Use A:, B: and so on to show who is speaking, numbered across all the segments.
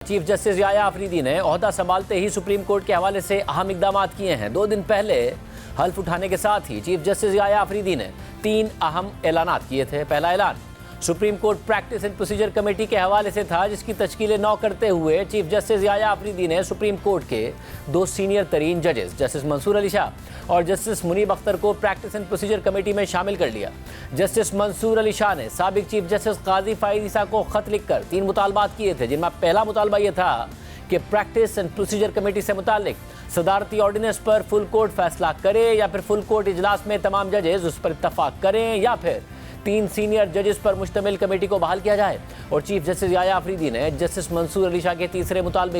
A: Chief justice Yahya Afridi ने ओहदा संभालते ही सुप्रीम कोर्ट के हवाले से अहम इकदाम किए हैं। 2 दिन पहले हल्फ उठाने के साथ ही चीफ जस्टिस याया अफरीदी ने 3 अहम ऐलानात किए थे। पहला ऐलान supreme court practice and procedure committee के हवाले से था, जिसकी तश्कील नौ करते हुए चीफ जस्टिस याया अफरीदी ने सुप्रीम कोर्ट के 2 सीनियर तरीन जजेस जस्टिस मंसूर अली शाह और जस्टिस मुनीब अख्तर को प्रैक्टिस एंड प्रोसीजर कमेटी में शामिल कर लिया। जस्टिस मंसूर अली शाह ने साबिक चीफ जस्टिस काजी फाइज ईसा को खत लिखकर 3 मुतालबात किए थे, जिनमें पहला मुतालबा यह था कि प्रैक्टिस एंड प्रोसीजर कमेटी से मुतालिक सदारती ऑर्डिनेंस पर फुल कोर्ट फैसला करे या फिर फुल कोर्ट इजलास में तमाम जजेस उस पर इत्तफाक करें या फिर 3 सीनियर जजेस पर मुश्तमिल कमेटी को बहाल किया जाए। और चीफ जस्टिस याया अफरीदी ने जस्टिस मंसूर अली शाह के तीसरे मुतालबे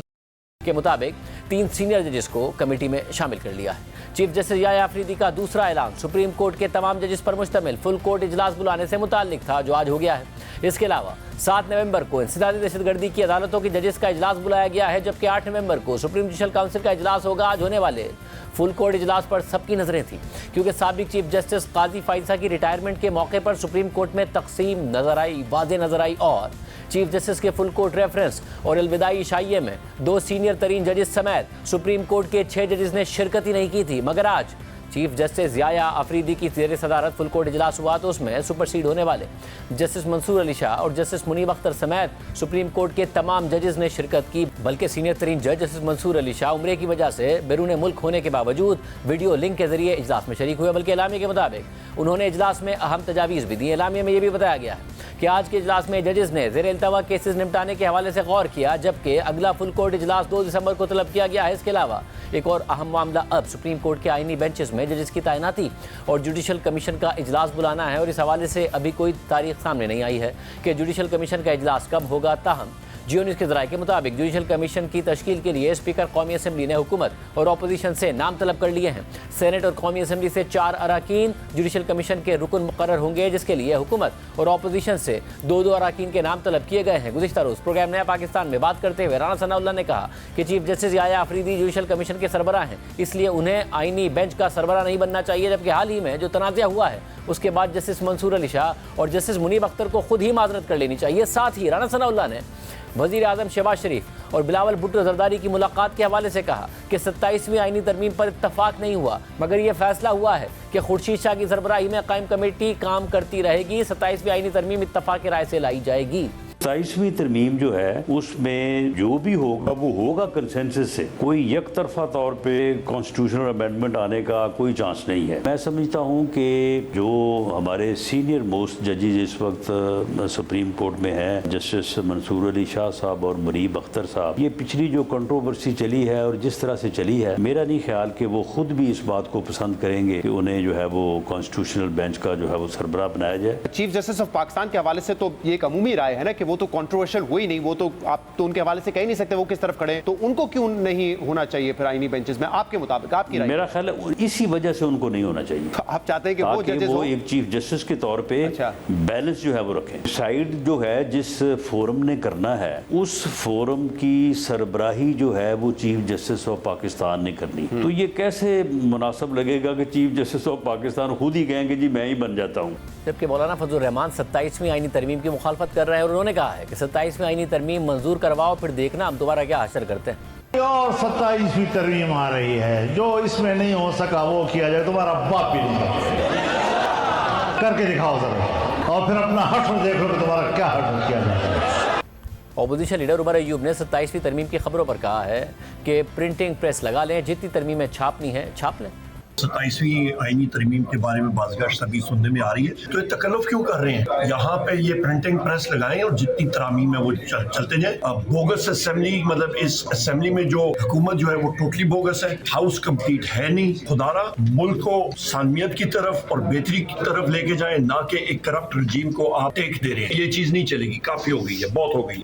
A: के मुताबिक 3 सीनियर जजेस को कमेटी में शामिल कर लिया है। चीफ जस्टिस याया अफरीदी का दूसरा ऐलान सुप्रीम कोर्ट के तमाम जजेस पर मुश्तमिल फुल कोर्ट इजलास बुलाने से मुताल्लिक था, जो आज हो गया है। इसके अलावा 7 नवंबर को इंसदादी दहशतगर्दी की अदालतों की जजेस का इजलास बुलाया गया है, जबकि 8 नवंबर को सुप्रीम जुडिशल काउंसिल का इजलास होगा। आज होने वाले फुल कोर्ट इजलास पर सबकी नजरें थी, क्योंकि साबिक चीफ जस्टिस काजी फाइजा की रिटायरमेंट के मौके पर सुप्रीम कोर्ट में तकसीम नजर आई, वाज़े नजर आई और चीफ जस्टिस के फुल कोर्ट रेफरेंस और अलविदाई इशाइये में 2 सीनियर तरीन जजेस समेत सुप्रीम कोर्ट के 6 जजेस ने शिरकत ही नहीं की थी। मगर आज चीफ जस्टिस याया अफरीदी की ज़ेर सदारत फुल कोर्ट इजलास हुआ, तो उसमें सुपरसीड होने वाले जस्टिस मंसूर अली शाह और जस्टिस मुनीब अख्तर समेत सुप्रीम कोर्ट के तमाम जजेस ने शिरकत की। बल्कि सीनियर तरीन जज जस्टिस मंसूर अली शाह उम्रे की वजह से बैरून मुल्क होने के बावजूद वीडियो लिंक के जरिए इजलास में शरीक हुए। बल्कि एलामिया के मुताबिक उन्होंने इजलास में अहम तजावीज़ भी दी। एलामिया में यह भी बताया गया है कि आज के इजलास में जजेस ने ज़ेर इल्तवा केसेस निपटाने के हवाले से गौर किया, जबकि अगला फुल कोर्ट इजलास 2 दिसंबर को तलब किया गया है। इसके अलावा एक और अहम मामला अब सुप्रीम कोर्ट के आईनी बेंचेस में जजेस की तैनाती और जुडिशल कमीशन का इजलास बुलाना है। और इस हवाले से अभी कोई तारीख सामने नहीं आई है कि जुडिशल कमीशन का इजलास कब होगा। ताहम जियो न्यूज़ के ज़राए के मुताबिक जुडिशल कमीशन की तश्कील के लिए स्पीकर कौमी असम्बली ने हुकूमत और अपोजिशन से नाम तलब कर लिए हैं। सेनेट और कौमी असम्बली से 4 अराकीन जुडिशल कमीशन के रुकन मुकर्रर होंगे, जिसके लिए हुकूमत और अपोजिशन से 2-2 अराकीन के नाम तलब किए गए हैं। गुज़िश्ता रोज़ प्रोग्राम नया पाकिस्तान में बात करते हुए राना सनाउल्लाह ने कहा कि chief justice Yahya Afridi judicial commission के सरबराह हैं, इसलिए उन्हें आईनी बेंच का सरबराह नहीं बनना चाहिए। जबकि हाल ही में जो तनाज़ा हुआ है उसके बाद जस्टिस मंसूर अली शाह और जस्टिस मुनीब अख्तर को खुद ही माजरत कर लेनी चाहिए। साथ ही राना सनाउल्लाह ने वज़ीर आज़म शहबाज शरीफ और बिलावल भुट्टो जरदारी की मुलाकात के हवाले से कहा कि 27वीं आईनी तरमीम पर इत्तफाक नहीं हुआ, मगर यह फैसला हुआ है कि खुर्शीद शाह की सरबराही में कायम कमेटी काम करती रहेगी। 27वीं आईनी तरमीम इत्तफाक की राय से लाई जाएगी।
B: 27वीं तरमीम जो है उसमें जो भी होगा वो होगा कंसेंसस से, कोई एक तरफा तौर पे कॉन्स्टिट्यूशनल अमेंडमेंट आने का कोई चांस नहीं है। मैं समझता हूँ कि जो हमारे सीनियर मोस्ट जजेस इस वक्त सुप्रीम कोर्ट में हैं, जस्टिस मंसूर अली शाह साहब और मुनीब अख्तर साहब, ये पिछली जो कंट्रोवर्सी चली है और जिस तरह से चली है, मेरा नहीं ख्याल कि वो खुद भी इस बात को पसंद करेंगे कि उन्हें जो है वो कॉन्स्टिट्यूशनल बेंच का जो है वो सरबराह बनाया जाए।
C: चीफ जस्टिस ऑफ पाकिस्तान के हवाले से तो ये एक अमूमी राय है ना कि वो तो कंट्रोवर्शियल हुई नहीं, वो तो आप तो उनके हवाले से कह नहीं सकते वो किस तरफ खड़े हैं, तो उनको क्यों नहीं होना चाहिए फिर आईनी बेंचेस में? आपके मुताबिक आपकी राय?
B: मेरा ख्याल है इसी वजह से उनको नहीं होना चाहिए।
C: आप चाहते हैं कि वो जजेस
B: वो एक चीफ जस्टिस के तौर पे बैलेंस जो है वो रखें। साइड जो है जिस फोरम ने करना है उस फोरम की सरबराही जो है वो चीफ जस्टिस ऑफ पाकिस्तान ने करनी, तो ये कैसे मुनासिब लगेगा कि चीफ जस्टिस ऑफ पाकिस्तान खुद ही कहेंगे जी मैं ही बन जाता हूँ।
A: जबकि मौलाना फजलुर रहमान 27वीं आईनी तरमीम की मुखालफत कर रहे हैं और उन्होंने कहा है कि 27वीं आईनी तरमीम मंजूर करवाओ, फिर देखना हम दोबारा क्या हासिल करते हैं।
D: और 27वीं तरमीम आ रही है, जो इसमें नहीं हो सका वो किया जाए, तुम्हारा बाप भी नहीं करके दिखाओ जरा, और फिर अपना हश्र देख लो कि तुम्हारा क्या हश्र किया जाए।
A: अपोजिशन लीडर उमर अयूब ने 27वीं तरमीम की खबरों पर कहा है कि प्रिंटिंग प्रेस लगा लें, जितनी तरमीमें छापनी है छाप लें।
E: 27वीं आईनी तरमीम के बारे में बाज़गाश सभी सुनने में आ रही है, तो ये तकल्लुफ़ क्यों कर रहे हैं? यहाँ पे ये प्रिंटिंग प्रेस लगाएं और जितनी तरामीम है वो चलते जाए। अब बोगस असेंबली, मतलब इस असेंबली में जो हुकूमत जो है वो टोटली बोगस है, हाउस कंप्लीट है नहीं। खुदारा मुल्क को सानमियत की तरफ और बेहतरी की तरफ लेके जाए, ना कि एक करप्ट रजीम को आप टेक दे रहे हैं। ये चीज़ नहीं चलेगी, काफ़ी हो गई है, बहुत हो गई।